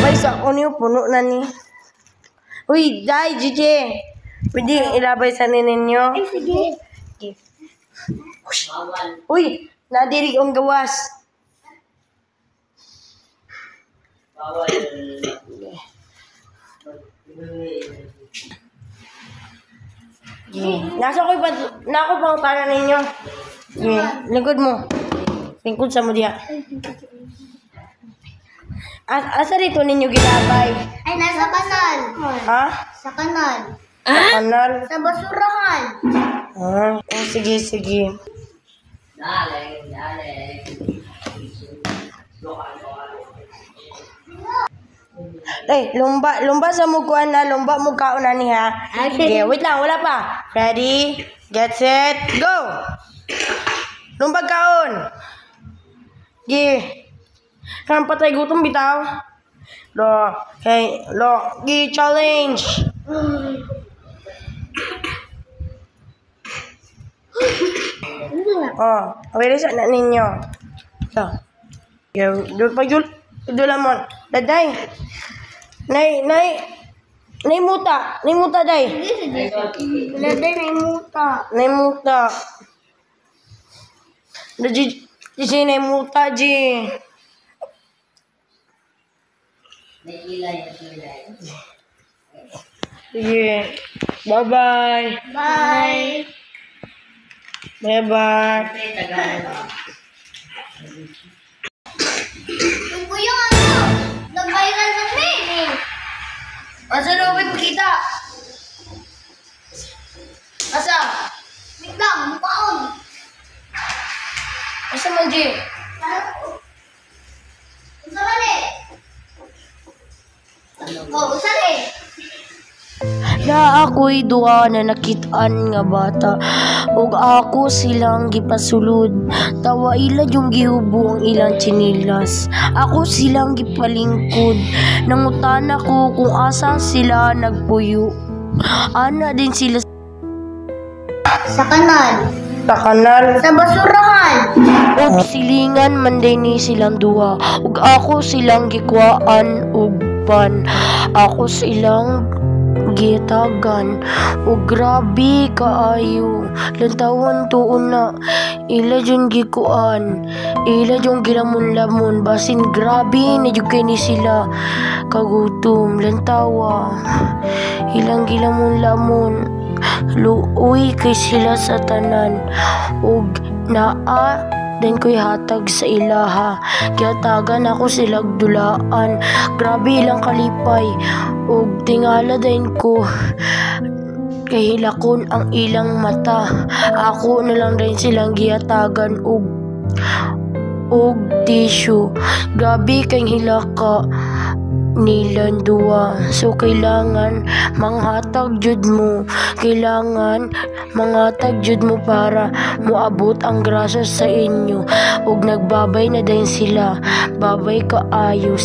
ilabay sa niyo puno na ni. Uy, dai, Gigi. Pwede ilabay sa ninyo? Ay, sige. Uy, nadiri ang gawas. Bawal. Nasa ko pang para ninyo. Lingkod mo. Lingkod sa mo diya. Asa dito ninyo ginabay? Ay, nasa kanal. Ha? Sa kanal. Sa kanal? Sa basurahan. Sige. Dale. Lumba sa mukuan na, lumba mo kaon na niya. Okay, wait lang, wala pa. Ready, get set, go! Lumba kaon. Kan patay gutom bitaw. Challenge. Away sa na ninyo. Lamon. Daday. Nay muta day. Laday na imuta. Nay muta. Ji nay muta ji. Nagilay. Sige. Bye-bye. Bye. Bye-bye. Yung kuya, ano? Nag-viral na meme. Asa na uwi makita? Asa? Wait lang, mukhaon. Asa man ji? Usali. Usali. Na ako'y duha na nakitaan nga bata ug ako silang gipasulod. Tawa ila yung gihubo ang ilang chinilas. Ako silang gipalingkod. Nangutana ko kung asa sila nagpuyo. Ana din sila Sa kanal. sa kanal. Sa basurahan. Ug silingan man din ni silang duha. Ug ako silang gikwaan ug pan. Ako silang gitagan ug grabe kaayo lantawon tuon na ila jud gikuan ila jud gilamon-lamon basin grabe na jud kay ni sila kagutom lantawa ilang gilamon-lamon luoy kay sila sa tanan ug naa din ko'y hatag sa ilaha. Kiyatagan ako silang dulaan. Grabe ilang kalipay. Ug tingala din ko. Kay hilakon ang ilang mata. Ako na lang din silang giyatagan ug tissue. Grabe kay hilaka nilang duwa. So kailangan manghatag jud mo. Kailangan manghatag jud mo para moabot ang grasya sa inyo. Ug nagbabay na din sila. Babay kaayo.